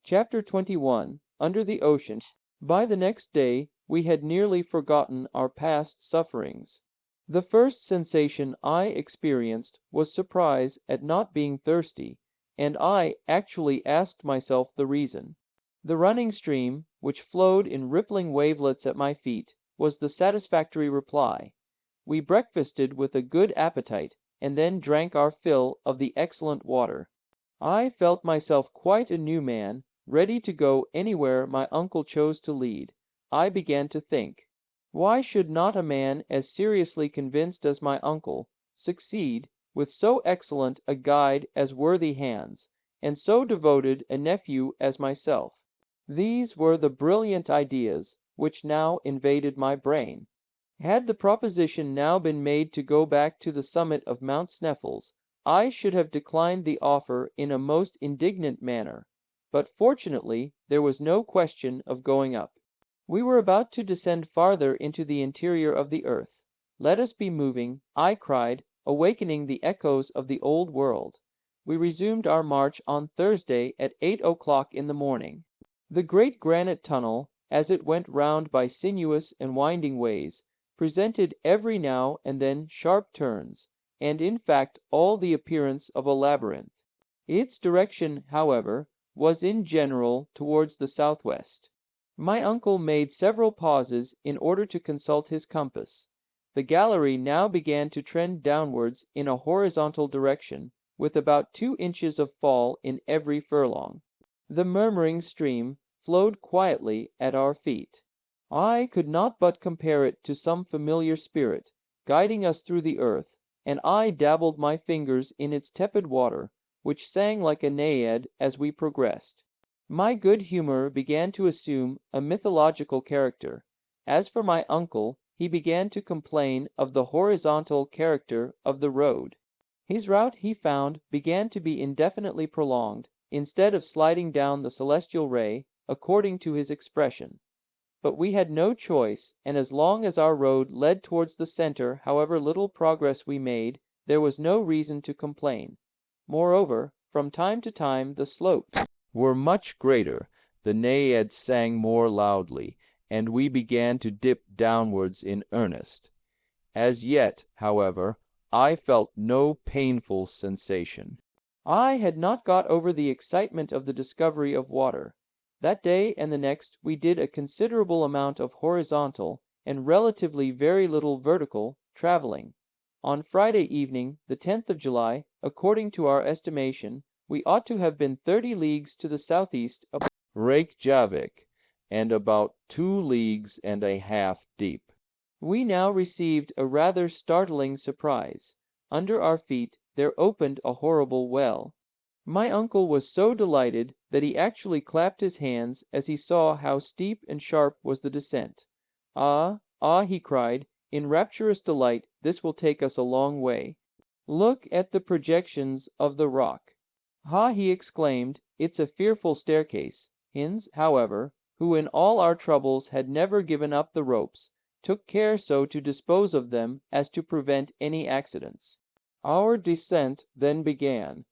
Chapter 21. Under the Ocean. By the next day we had nearly forgotten our past sufferings. The first sensation I experienced was surprise at not being thirsty, and I actually asked myself the reason. The running stream, which flowed in rippling wavelets at my feet, was the satisfactory reply. We breakfasted with a good appetite, and then drank our fill of the excellent water. I felt myself quite a new man, ready to go anywhere my uncle chose to lead. I began to think, why should not a man as seriously convinced as my uncle succeed with so excellent a guide as worthy Hans, and so devoted a nephew as myself? These were the brilliant ideas which now invaded my brain. Had the proposition now been made to go back to the summit of Mount Sneffels, I should have declined the offer in a most indignant manner, but fortunately there was no question of going up. We were about to descend farther into the interior of the earth. "Let us be moving," I cried, awakening the echoes of the old world. We resumed our march on Thursday at 8 o'clock in the morning. The great granite tunnel, as it went round by sinuous and winding ways, presented every now and then sharp turns, and in fact all the appearance of a labyrinth. Its direction, however, was in general towards the southwest. My uncle made several pauses in order to consult his compass. The gallery now began to trend downwards in a horizontal direction, with about 2 inches of fall in every furlong. The murmuring stream flowed quietly at our feet. I could not but compare it to some familiar spirit, guiding us through the earth, and I dabbled my fingers in its tepid water, which sang like a naiad as we progressed. My good humor began to assume a mythological character. As for my uncle, he began to complain of the horizontal character of the road. His route, he found, began to be indefinitely prolonged, instead of sliding down the celestial ray, according to his expression. But we had no choice, and as long as our road led towards the center, however little progress we made, there was no reason to complain. Moreover, from time to time the slopes were much greater, the naiads sang more loudly, and we began to dip downwards in earnest. As yet, however, I felt no painful sensation. I had not got over the excitement of the discovery of water. That day and the next we did a considerable amount of horizontal, and relatively very little vertical, traveling. On Friday evening, the 10th of July, according to our estimation, we ought to have been 30 leagues to the southeast of Reykjavik, and about 2 leagues and a half deep. We now received a rather startling surprise. Under our feet there opened a horrible well. My uncle was so delighted that he actually clapped his hands as he saw how steep and sharp was the descent. "Ah, ah," he cried, in rapturous delight, "this will take us a long way. Look at the projections of the rock." "Ha!" he exclaimed, "it's a fearful staircase." Hans, however, who in all our troubles had never given up the ropes, took care so to dispose of them as to prevent any accidents. Our descent then began.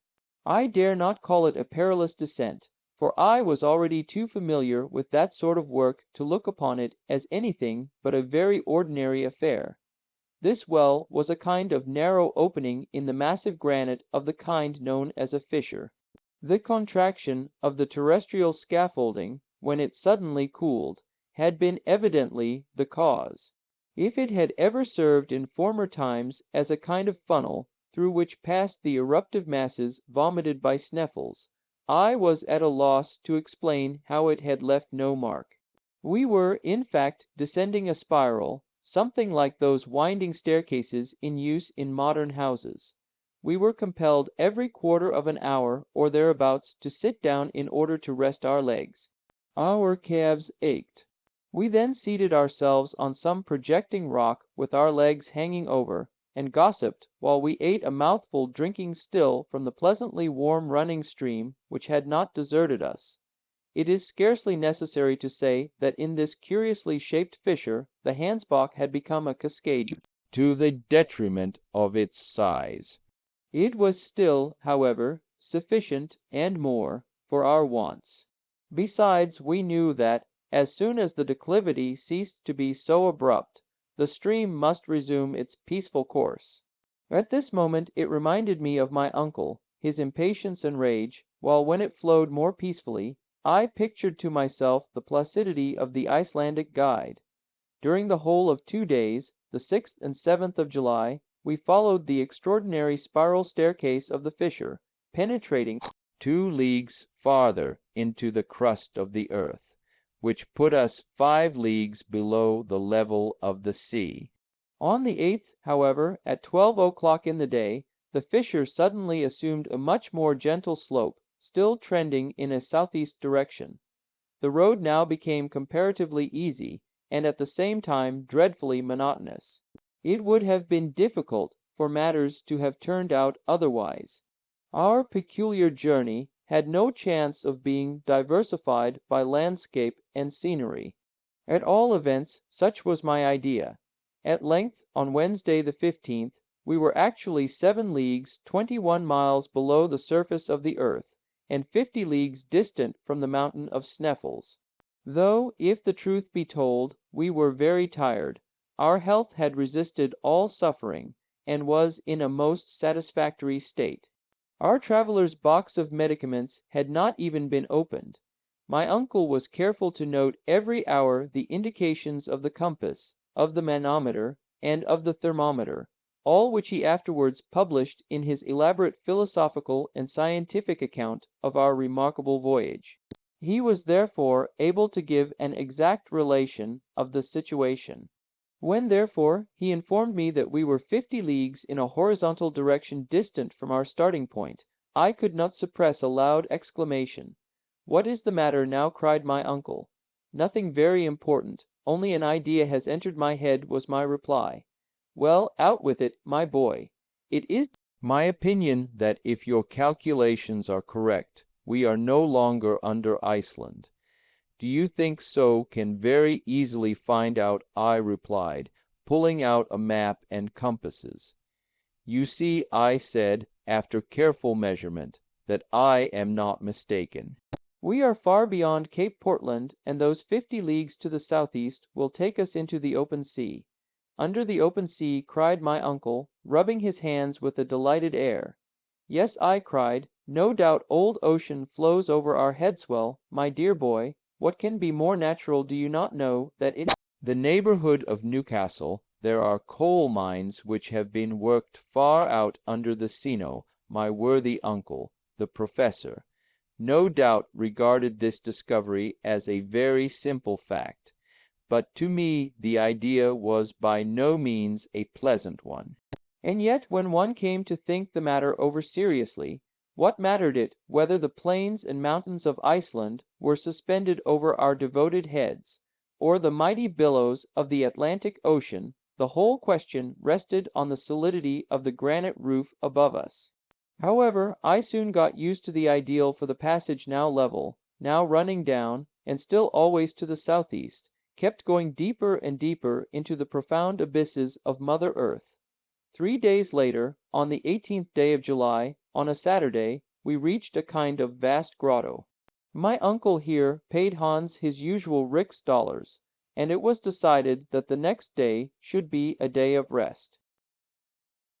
I dare not call it a perilous descent, for I was already too familiar with that sort of work to look upon it as anything but a very ordinary affair. This well was a kind of narrow opening in the massive granite of the kind known as a fissure. The contraction of the terrestrial scaffolding, when it suddenly cooled, had been evidently the cause. If it had ever served in former times as a kind of funnel through which passed the eruptive masses vomited by Sneffels, I was at a loss to explain how it had left no mark. We were, in fact, descending a spiral, something like those winding staircases in use in modern houses. We were compelled every quarter of an hour or thereabouts to sit down in order to rest our legs. Our calves ached. We then seated ourselves on some projecting rock with our legs hanging over, and gossiped while we ate a mouthful, drinking still from the pleasantly warm running stream which had not deserted us. It is scarcely necessary to say that in this curiously shaped fissure the Hansbach had become a cascade, to the detriment of its size. It was still, however, sufficient, and more, for our wants. Besides, we knew that, as soon as the declivity ceased to be so abrupt, the stream must resume its peaceful course. At this moment it reminded me of my uncle, his impatience and rage, while when it flowed more peacefully, I pictured to myself the placidity of the Icelandic guide. During the whole of 2 days, the 6th and 7th of July, we followed the extraordinary spiral staircase of the fissure, penetrating 2 leagues farther into the crust of the earth, which put us 5 leagues below the level of the sea. On the 8th, however, at 12 o'clock in the day, the fissure suddenly assumed a much more gentle slope, still trending in a southeast direction. The road now became comparatively easy, and at the same time dreadfully monotonous. It would have been difficult for matters to have turned out otherwise. Our peculiar journey had no chance of being diversified by landscape and scenery. At all events, such was my idea. At length, on Wednesday the 15th, we were actually 7 leagues 21 miles below the surface of the earth, and 50 leagues distant from the mountain of Sneffels. Though, if the truth be told, we were very tired, our health had resisted all suffering, and was in a most satisfactory state. Our traveler's box of medicaments had not even been opened. My uncle was careful to note every hour the indications of the compass, of the manometer, and of the thermometer, all which he afterwards published in his elaborate philosophical and scientific account of our remarkable voyage. He was therefore able to give an exact relation of the situation. When, therefore, he informed me that we were 50 leagues in a horizontal direction distant from our starting point, I could not suppress a loud exclamation. "What is the matter now?" cried my uncle. "Nothing very important, only an idea has entered my head," was my reply. "Well, out with it, my boy." "It is my opinion that if your calculations are correct, we are no longer under Iceland." "Do you think so? Can very easily find out," I replied, pulling out a map and compasses. "You see," I said, after careful measurement, "that I am not mistaken. We are far beyond Cape Portland, and those 50 leagues to the southeast will take us into the open sea." "Under the open sea!" cried my uncle, rubbing his hands with a delighted air. "Yes," I cried, "no doubt old ocean flows over our headswell, my dear boy. What can be more natural? Do you not know that in the neighborhood of Newcastle there are coal mines which have been worked far out under the Sino?" My worthy uncle, the professor, no doubt regarded this discovery as a very simple fact, but to me the idea was by no means a pleasant one. And yet, when one came to think the matter over seriously, what mattered it whether the plains and mountains of Iceland were suspended over our devoted heads, or the mighty billows of the Atlantic Ocean? The whole question rested on the solidity of the granite roof above us. However, I soon got used to the ideal for the passage, now level, now running down, and still always to the southeast, kept going deeper and deeper into the profound abysses of Mother Earth. 3 days later, on the 18th day of July, on a Saturday, we reached a kind of vast grotto. My uncle here paid Hans his usual rix dollars, and it was decided that the next day should be a day of rest.